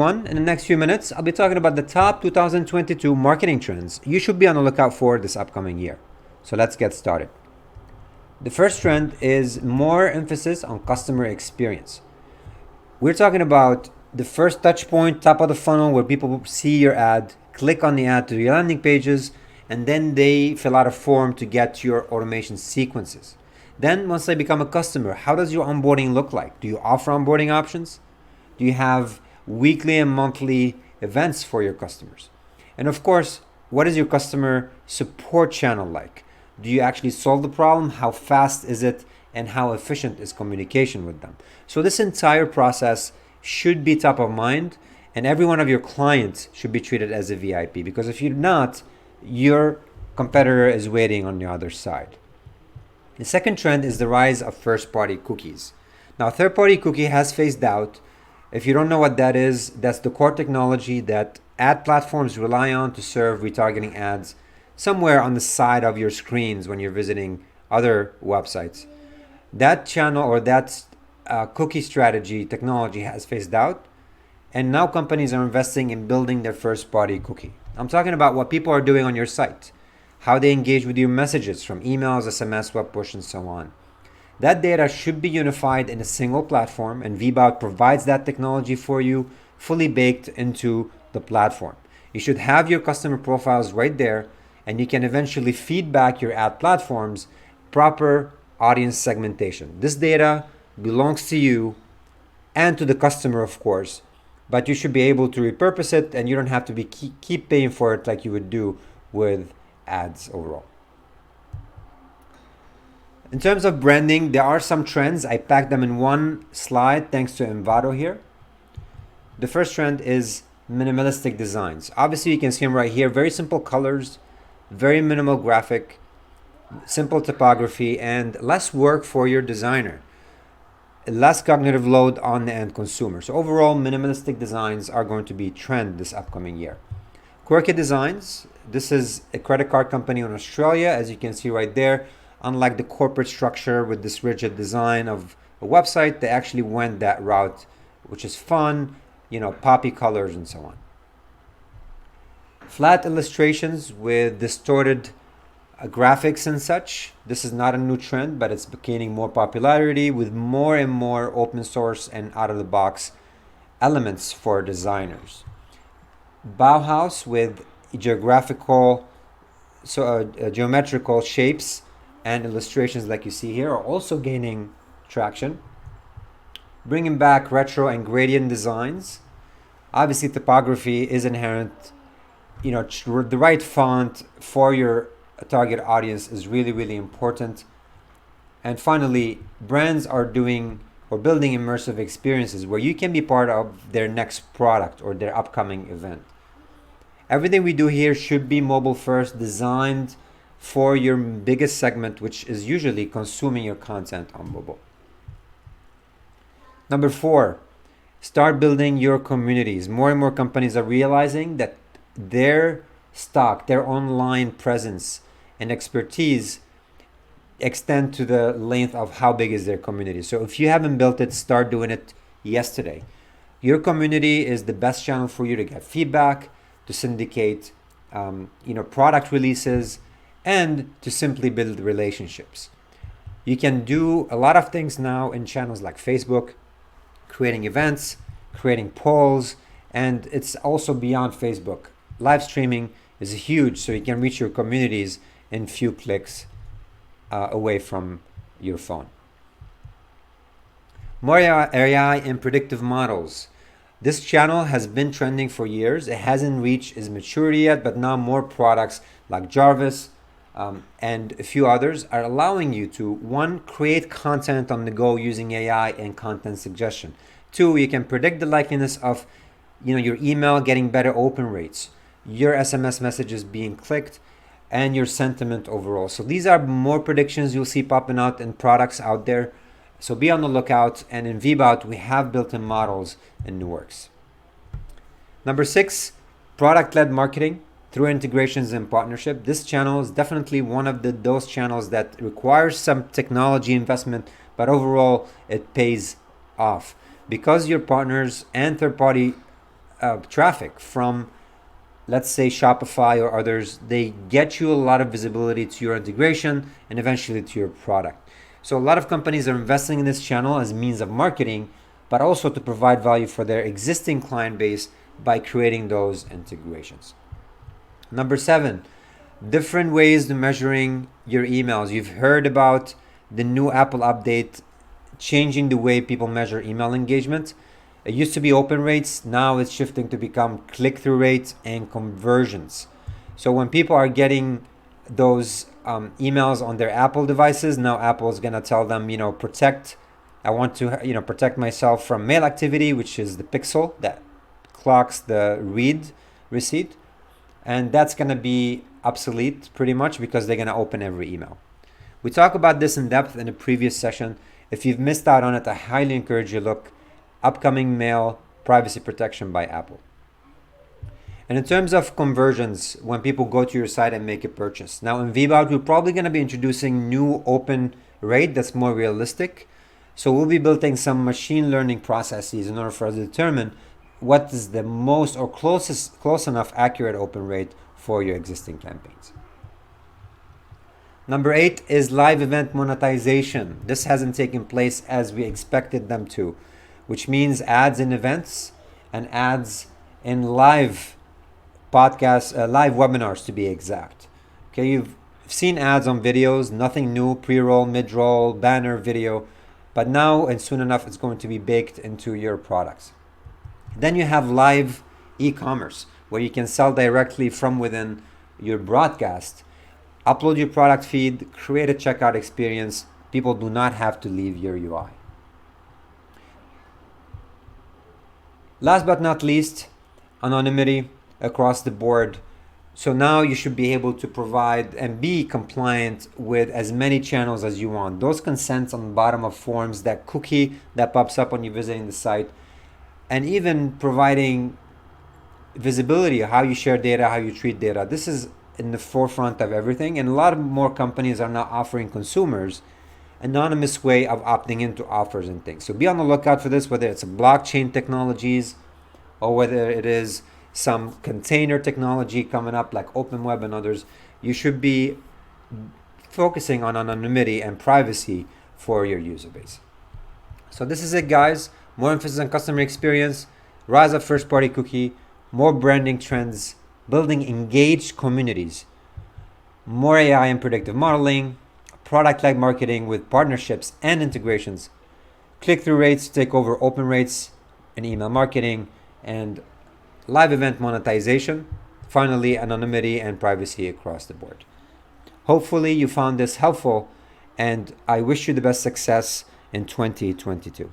In the next few minutes, I'll be talking about the top 2022 marketing trends you should be on the lookout for this upcoming year. So let's get started. The first trend is more emphasis on customer experience. We're talking about the first touch point, top of the funnel, where people see your ad, click on the ad to your landing pages, and then they fill out a form to get your automation sequences. Then once they become a customer, how does your onboarding look like? Do you offer onboarding options? Do you have weekly and monthly events for your customers? And of course, what is your customer support channel like? Do you actually solve the problem? How fast is it? And how efficient is communication with them? So this entire process should be top of mind, and every one of your clients should be treated as a VIP, because if you're not, your competitor is waiting on the other side. The second trend is the rise of first-party cookies. Now, third-party cookie has phased out. If you don't know what that is, that's the core technology that ad platforms rely on to serve retargeting ads somewhere on the side of your screens when you're visiting other websites. That channel or that cookie strategy technology has phased out, and now companies are investing in building their first-party cookie. I'm talking about what people are doing on your site, how they engage with your messages from emails, SMS, web push, and so on. That data should be unified in a single platform, and VBOUT provides that technology for you, fully baked into the platform. You should have your customer profiles right there, and you can eventually feed back your ad platforms proper audience segmentation. This data belongs to you and to the customer, of course, but you should be able to repurpose it, and you don't have to be keep paying for it like you would do with ads overall. In terms of branding, there are some trends. I packed them in one slide thanks to Envato here. The first trend is minimalistic designs. Obviously, you can see them right here. Very simple colors, very minimal graphic, simple typography, and less work for your designer. Less cognitive load on the end consumer. So overall, minimalistic designs are going to be a trend this upcoming year. Quirky designs. This is a credit card company in Australia, as you can see right there. Unlike the corporate structure with this rigid design of a website, they actually went that route, which is fun, poppy colors and so on. Flat illustrations with distorted graphics and such. This is not a new trend, but it's gaining more popularity with more and more open source and out-of-the-box elements for designers. Bauhaus with geometrical shapes and illustrations like you see here are also gaining traction. Bringing back retro and gradient designs. Obviously, typography is inherent. The right font for your target audience is really, really important. And finally, brands are doing or building immersive experiences where you can be part of their next product or their upcoming event. Everything we do here should be mobile first, designed for your biggest segment, which is usually consuming your content on mobile. Number 4, start building your communities. More and more companies are realizing that their stock, their online presence and expertise extend to the length of how big is their community. So if you haven't built it, start doing it yesterday. Your community is the best channel for you to get feedback, to syndicate product releases, and to simply build relationships. You can do a lot of things now in channels like Facebook, creating events, creating polls, and it's also beyond Facebook. Live streaming is huge, so you can reach your communities in few clicks away from your phone. More AI and predictive models. This channel has been trending for years. It hasn't reached its maturity yet, but now more products like Jarvis, and a few others are allowing you to, 1, create content on the go using AI and content suggestion. 2, you can predict the likeliness of your email getting better open rates, your SMS messages being clicked, and your sentiment overall. So these are more predictions you'll see popping out in products out there. So be on the lookout, and in VBOUT we have built-in models in the works. Number 6, product-led marketing through integrations and partnership. This channel is definitely one of those channels that requires some technology investment, but overall it pays off because your partners and third-party traffic from, let's say, Shopify or others. They get you a lot of visibility to your integration and eventually to your product. So a lot of companies are investing in this channel as means of marketing, but also to provide value for their existing client base by creating those integrations. Number 7, different ways to measuring your emails. You've heard about the new Apple update changing the way people measure email engagement. It used to be open rates. Now it's shifting to become click-through rates and conversions. So when people are getting those emails on their Apple devices, now Apple is going to tell them, I want to, protect myself from mail activity, which is the pixel that clocks the read receipt. And that's going to be obsolete pretty much because they're going to open every email. We talk about this in depth in a previous session. If you've missed out on it, I highly encourage you to look upcoming mail privacy protection by Apple. And in terms of conversions, when people go to your site and make a purchase. Now in VBOUT, we're probably going to be introducing new open rate that's more realistic. So we'll be building some machine learning processes in order for us to determine what is the most or close enough accurate open rate for your existing campaigns. Number 8 is live event monetization. This hasn't taken place as we expected them to, which means ads in events and ads in live podcasts, live webinars to be exact. Okay, you've seen ads on videos, nothing new, pre-roll, mid-roll, banner, video, but now and soon enough it's going to be baked into your products. Then you have live e-commerce, where you can sell directly from within your broadcast, upload your product feed, create a checkout experience. People do not have to leave your UI. Last but not least, anonymity across the board. So now you should be able to provide and be compliant with as many channels as you want. Those consents on the bottom of forms, that cookie that pops up when you're visiting the site, and even providing visibility of how you share data, how you treat data. This is in the forefront of everything, and a lot of more companies are now offering consumers anonymous way of opting into offers and things. So be on the lookout for this, whether it's blockchain technologies or whether it is some container technology coming up like open web and others. You should be focusing on anonymity and privacy for your user base. So this is it, guys. More emphasis on customer experience, rise of first-party cookie, more branding trends, building engaged communities, more AI and predictive modeling, product-led marketing with partnerships and integrations, click-through rates to take over open rates in email marketing, and live event monetization. Finally, anonymity and privacy across the board. Hopefully you found this helpful, and I wish you the best success in 2022.